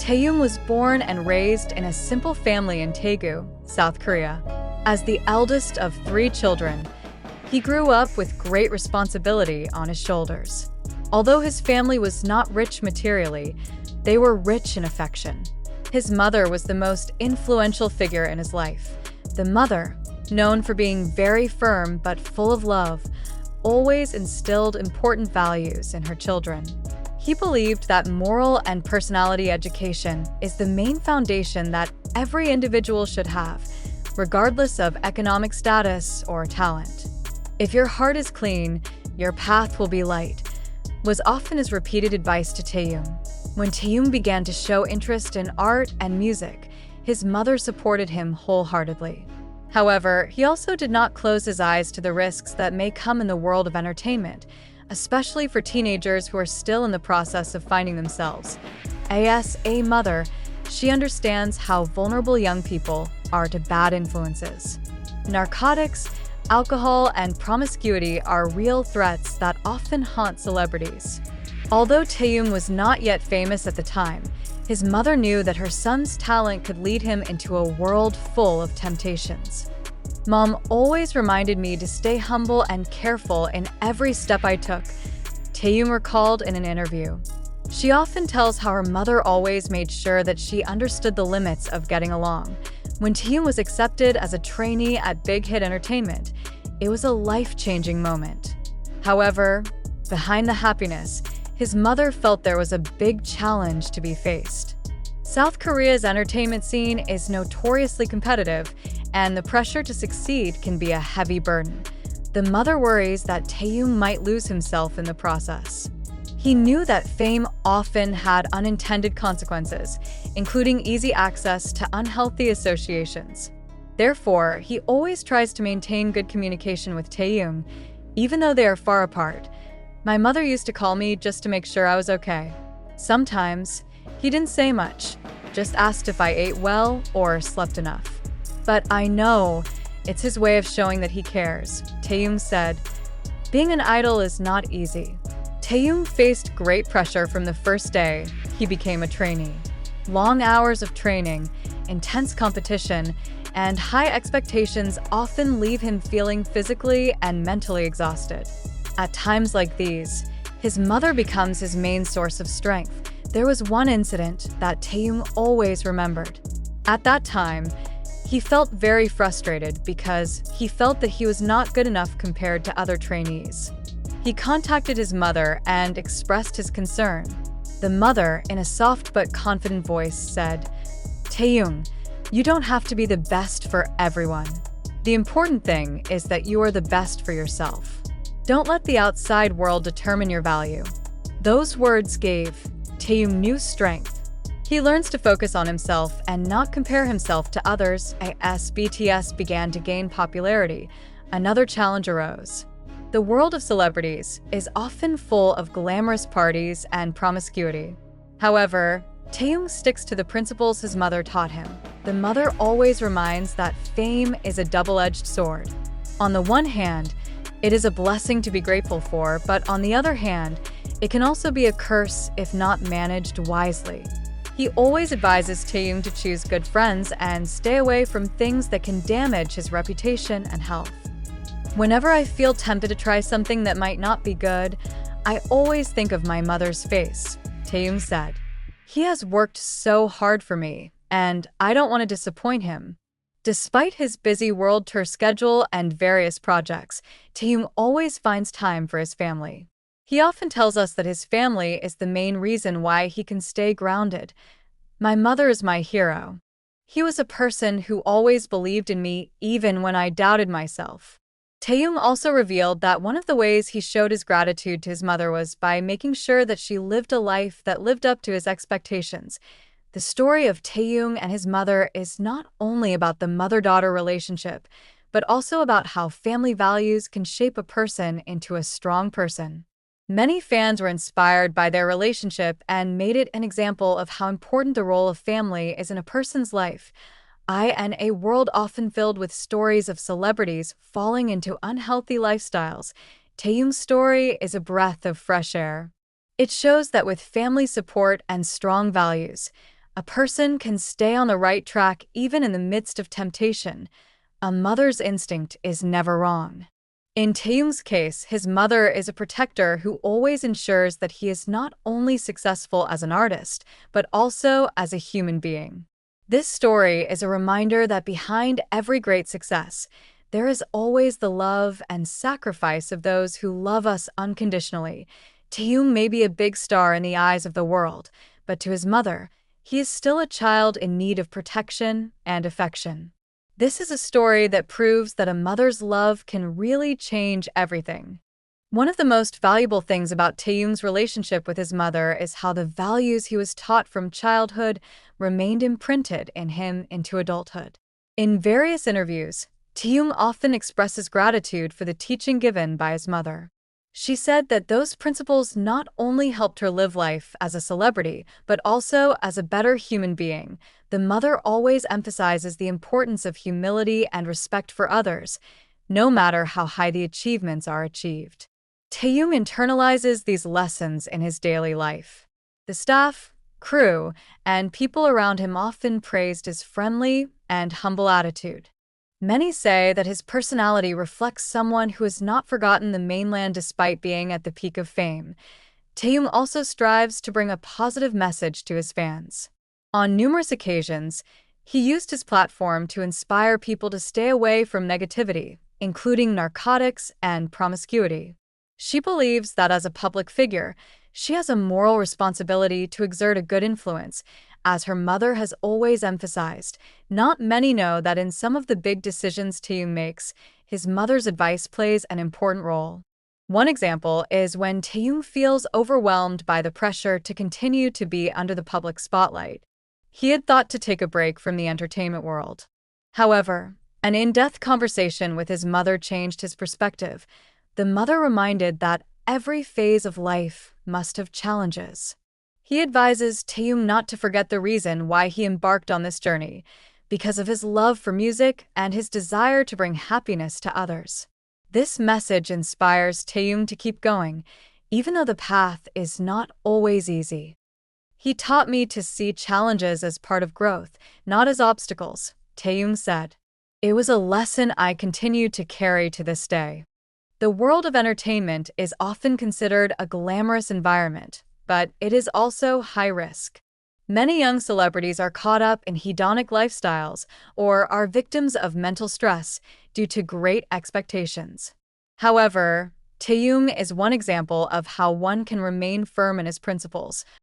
Taehyung was born and raised in a simple family in Daegu, South Korea. As the eldest of 3 children, he grew up with great responsibility on his shoulders. Although his family was not rich materially, they were rich in affection. His mother was the most influential figure in his life. The mother, known for being very firm but full of love, always instilled important values in her children. He believed that moral and personality education is the main foundation that every individual should have, regardless of economic status or talent. "If your heart is clean, your path will be light," was often his repeated advice to Taehyung. When Taehyung began to show interest in art and music, his mother supported him wholeheartedly. However, he also did not close his eyes to the risks that may come in the world of entertainment, especially for teenagers who are still in the process of finding themselves. As a mother, she understands how vulnerable young people are to bad influences. Narcotics, alcohol, and promiscuity are real threats that often haunt celebrities. Although Taehyung was not yet famous at the time, his mother knew that her son's talent could lead him into a world full of temptations. "Mom always reminded me to stay humble and careful in every step I took," Taehyung recalled in an interview. She often tells how her mother always made sure that she understood the limits of getting along. When Taehyung was accepted as a trainee at Big Hit Entertainment, it was a life-changing moment. However, behind the happiness, his mother felt there was a big challenge to be faced. South Korea's entertainment scene is notoriously competitive, and the pressure to succeed can be a heavy burden. The mother worries that Taehyung might lose himself in the process. He knew that fame often had unintended consequences, including easy access to unhealthy associations. Therefore, he always tries to maintain good communication with Taehyung, even though they are far apart. "My mother used to call me just to make sure I was okay. Sometimes, he didn't say much, just asked if I ate well or slept enough. But I know it's his way of showing that he cares," Taehyung said. Being an idol is not easy. Taehyung faced great pressure from the first day he became a trainee. Long hours of training, intense competition, and high expectations often leave him feeling physically and mentally exhausted. At times like these, his mother becomes his main source of strength. There was one incident that Taehyung always remembered. At that time, he felt very frustrated because he felt that he was not good enough compared to other trainees. He contacted his mother and expressed his concern. The mother, in a soft but confident voice, said, "Taehyung, you don't have to be the best for everyone. The important thing is that you are the best for yourself. Don't let the outside world determine your value." Those words gave Taehyung new strength. He learns to focus on himself and not compare himself to others. As BTS began to gain popularity, another challenge arose. The world of celebrities is often full of glamorous parties and promiscuity. However, Taehyung sticks to the principles his mother taught him. The mother always reminds that fame is a double-edged sword. On the one hand, it is a blessing to be grateful for, but on the other hand, it can also be a curse if not managed wisely. He always advises Taehyung to choose good friends and stay away from things that can damage his reputation and health. "Whenever I feel tempted to try something that might not be good, I always think of my mother's face," Taehyung said. "He has worked so hard for me, and I don't want to disappoint him." Despite his busy world tour schedule and various projects, Taehyung always finds time for his family. He often tells us that his family is the main reason why he can stay grounded. "My mother is my hero. He was a person who always believed in me even when I doubted myself." Taehyung also revealed that one of the ways he showed his gratitude to his mother was by making sure that she lived a life that lived up to his expectations. The story of Taehyung and his mother is not only about the mother-daughter relationship, but also about how family values can shape a person into a strong person. Many fans were inspired by their relationship and made it an example of how important the role of family is in a person's life. In a world often filled with stories of celebrities falling into unhealthy lifestyles, Taehyung's story is a breath of fresh air. It shows that with family support and strong values, A person can stay on the right track even in the midst of temptation. A mother's instinct is never wrong. In Taehyung's case, his mother is a protector who always ensures that he is not only successful as an artist, but also as a human being. This story is a reminder that behind every great success, there is always the love and sacrifice of those who love us unconditionally. Taehyung may be a big star in the eyes of the world, but to his mother, he is still a child in need of protection and affection. This is a story that proves that a mother's love can really change everything. One of the most valuable things about Taehyung's relationship with his mother is how the values he was taught from childhood remained imprinted in him into adulthood. In various interviews, Taehyung often expresses gratitude for the teaching given by his mother. She said that those principles not only helped her live life as a celebrity, but also as a better human being. The mother always emphasizes the importance of humility and respect for others, no matter how high the achievements are achieved. Taehyung internalizes these lessons in his daily life. The staff, crew, and people around him often praised his friendly and humble attitude. Many say that his personality reflects someone who has not forgotten the mainland despite being at the peak of fame. Taehyung also strives to bring a positive message to his fans. On numerous occasions, he used his platform to inspire people to stay away from negativity, including narcotics and promiscuity. She believes that as a public figure, she has a moral responsibility to exert a good influence. As her mother has always emphasized, not many know that in some of the big decisions Taehyung makes, his mother's advice plays an important role. One example is when Taehyung feels overwhelmed by the pressure to continue to be under the public spotlight. He had thought to take a break from the entertainment world. However, an in-depth conversation with his mother changed his perspective. The mother reminded that every phase of life must have challenges. He advises Taehyung not to forget the reason why he embarked on this journey, because of his love for music and his desire to bring happiness to others. This message inspires Taehyung to keep going, even though the path is not always easy. He taught me to see challenges as part of growth, not as obstacles, Taehyung said. It was a lesson I continue to carry to this day. The world of entertainment is often considered a glamorous environment, but it is also high risk. Many young celebrities are caught up in hedonic lifestyles or are victims of mental stress due to great expectations. However, Taehyung is one example of how one can remain firm in his principles,